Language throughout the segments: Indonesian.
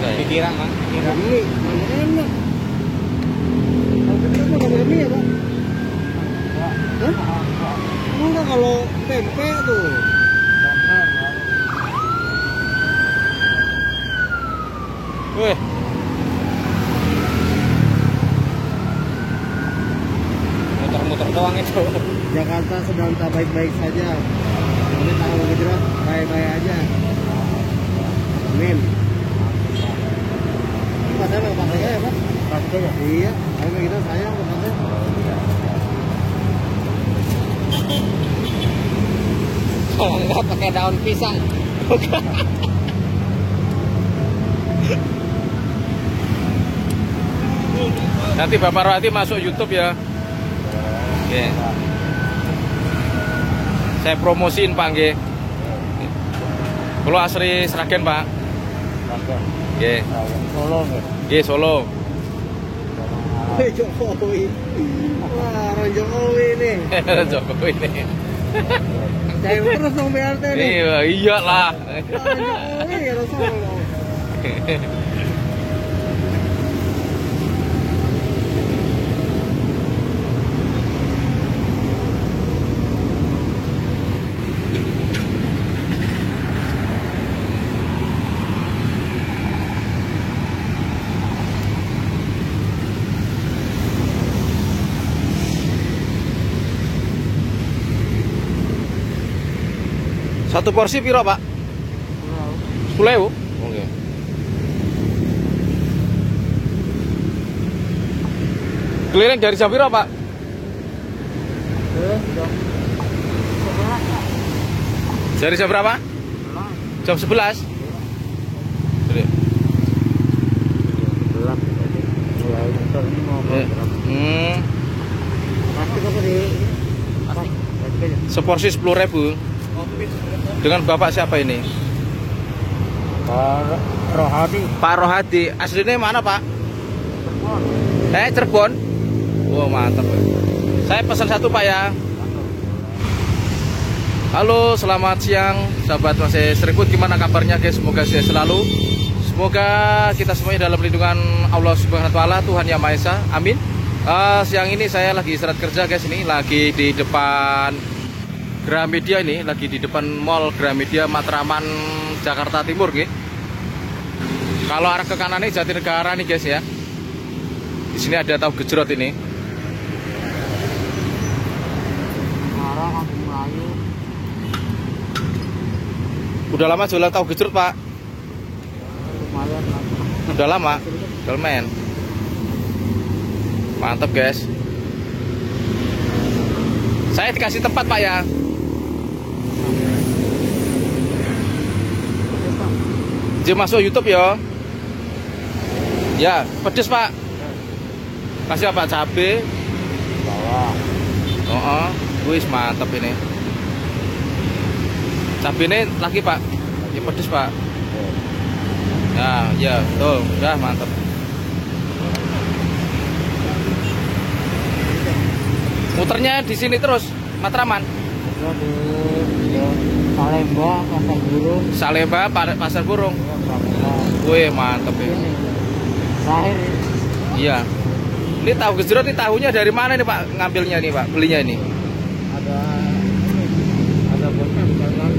Pikiran, Pak. Pikiran. Mie, mana enak. Kalau kita mau nggak mie ya, Pak? Hah? Enggak, kalau tempe tuh. Wih. Muter-muter doang itu. Jakarta sedang tak baik-baik saja. Ini tahu gejrot baik-baik aja. Amin. Pak saya mau pakai ya, Pak? Pakai ya? Iya, kalau kita sayang pakai. Kalau enggak pakai daun pisang. Nanti Bapak Rohadi masuk YouTube ya. Oke. Saya promosiin Pak nggih. Kalau asri Sragen Pak. Nggih. Solo nggih. Nggih Solo. Jokowi. Wah, orang Jokowi nih. Jokowi nih. Saya terus dong BRT nih. Iya, iyalah. Orang Jokowi ya Solo. Satu porsi piro, Pak? 10.000. Oke. Keliling dari jam piro, Pak? Dari jam berapa? Jam 11. Seporsi 10.000. Dengan Bapak siapa ini? Pak Rohadi. Pak Rohadi. Aslinya mana, Pak? Cirebon. Wah, mantap. Saya pesan satu, Pak ya. Halo, selamat siang sahabat Masih Serikut. Gimana kabarnya, guys? Semoga sehat selalu. Semoga kita semuanya dalam lindungan Allah Subhanahu wa taala, Tuhan Yang Maha Esa. Amin. Siang ini saya lagi istirahat kerja, guys. Ini lagi di depan Gramedia, ini lagi di depan Mall Gramedia Matraman Jakarta Timur nih. Kalau arah ke kanan ini Jatinegara nih, guys ya. Di sini ada tahu gejrot ini. Arah Kampung Melayu. Udah lama jualan tahu gejrot, Pak? Lumayan lah. Udah lama. Dolmen. Mantap, guys. Saya dikasih tempat, Pak ya. Jadi masuk YouTube ya. Ya, pedes, Pak. Kasih apa? Cabe. Bawah. Oh, wis mantap ini. Cabe ini lagi, Pak. Ya pedes, Pak. Nah, ya, tuh, udah mantap. Muternya di sini terus, Matraman. Di Salemba, Pasar Burung. Salemba, Pasar Burung. Wih, mantep ya. Terakhir. Iya. Ini tahu gejrot, ini tahunya dari mana nih, Pak? Ngambilnya nih, Pak, belinya ini. Ada bosnya di dalam.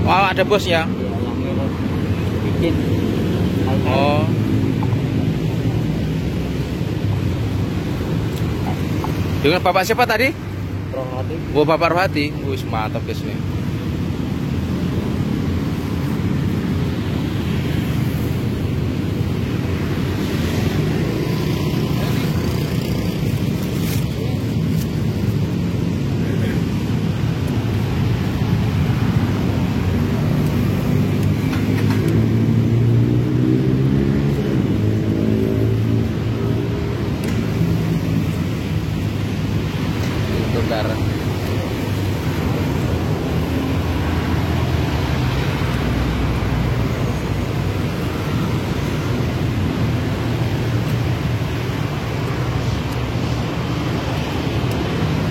Oh, ada bosnya. Bikin. Oh. Dengan Bapak siapa tadi? Rohadi. Oh, Bapak Rohadi. Wih, mantap, guys nih. Bentar.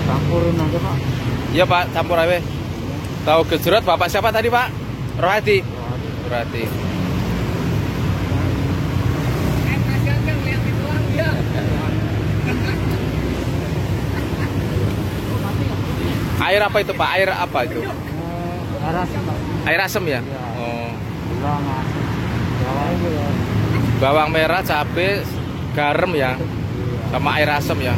Campurin aja, Pak. Iya, Pak, campur aja. Tahu gejrot Bapak siapa tadi, Pak? Rohadi. Rohadi. Air apa itu Pak? Air apa itu? Air asam, Pak. Air asam ya? Iya. Oh. Bawang asam. Bawang juga. Bawang merah, cabai, garam ya, sama air asam ya.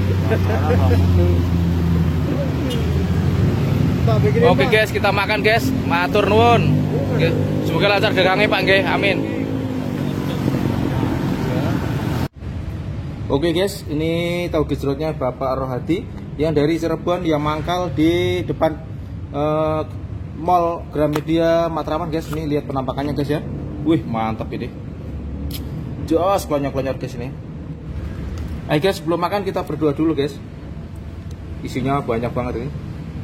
Oke guys, kita makan guys. Matur nuwun. Oke, semoga lancar dagangnya Pak nggih. Amin. Oke guys, ini tahu gejrotnya Bapak Rohadi yang dari Cirebon yang mangkal di depan Mall Gramedia Matraman guys. Ini lihat penampakannya guys ya. Wih, mantap ini. Jos klonyor-klonyor guys ini. Ayo guys, sebelum makan kita berdoa dulu guys. Isinya banyak banget ini.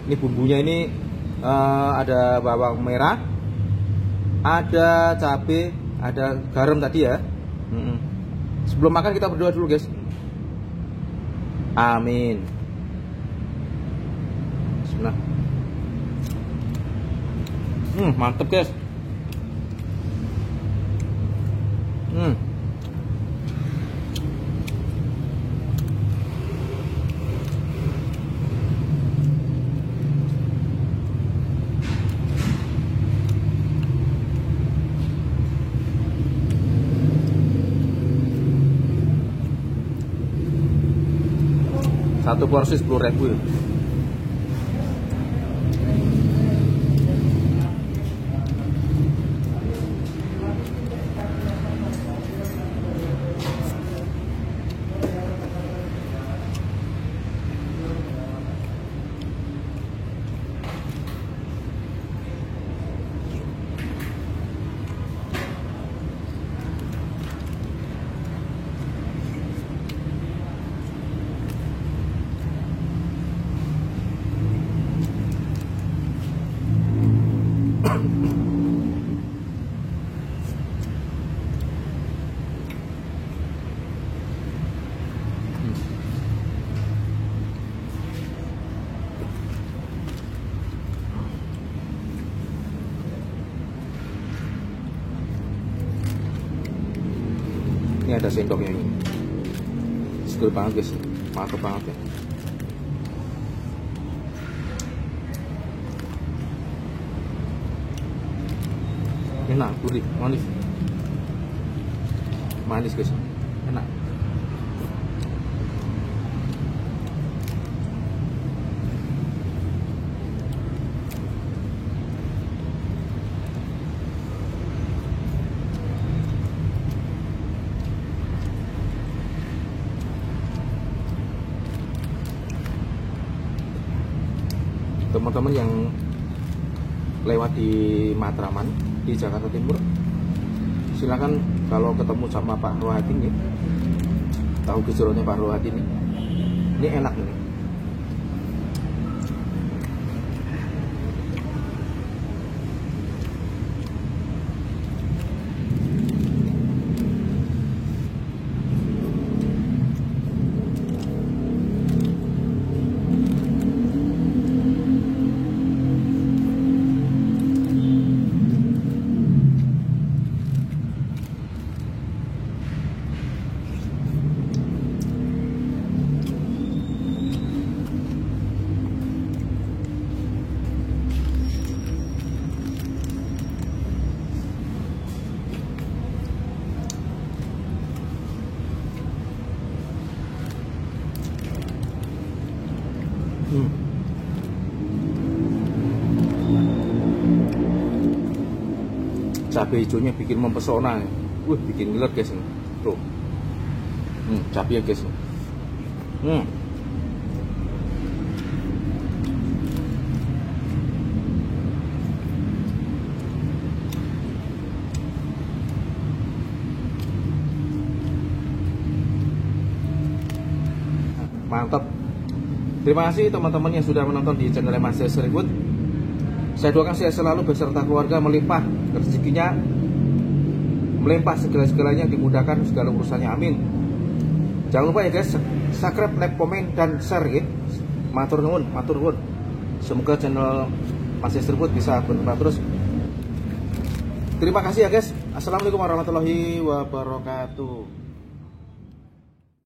Ini bumbunya ini ada bawang merah, ada cabai, ada garam tadi ya. Sebelum makan kita berdoa dulu guys. Amin. Bismillah. Mantep guys. Satu porsi 10.000 ya. Ini ada sendoknya ini. Seger banget guys, mantap banget ya. Enak, gurih, manis. Manis guys, enak. Teman-teman yang lewat di Matraman di Jakarta Timur, silakan kalau ketemu sama Pak Rohadi nih, tahu gejrotnya Pak Rohadi ini enak nih. Cabai hijaunya bikin mempesona ya. Bikin ngiler guys ini. Tuh. Cabai ya guys. Mantap. Terima kasih teman-teman yang sudah menonton di channel Mas Serikut. Saya doakan saya selalu beserta keluarga melimpah rezekinya, melimpah segala-segalanya, dimudahkan segala urusannya. Amin. Jangan lupa ya guys, subscribe, like, komen, dan share ya. Matur nuwun, matur nuwun. Semoga channel Mas Serikut bisa berkembang terus. Terima kasih ya guys. Assalamualaikum warahmatullahi wabarakatuh.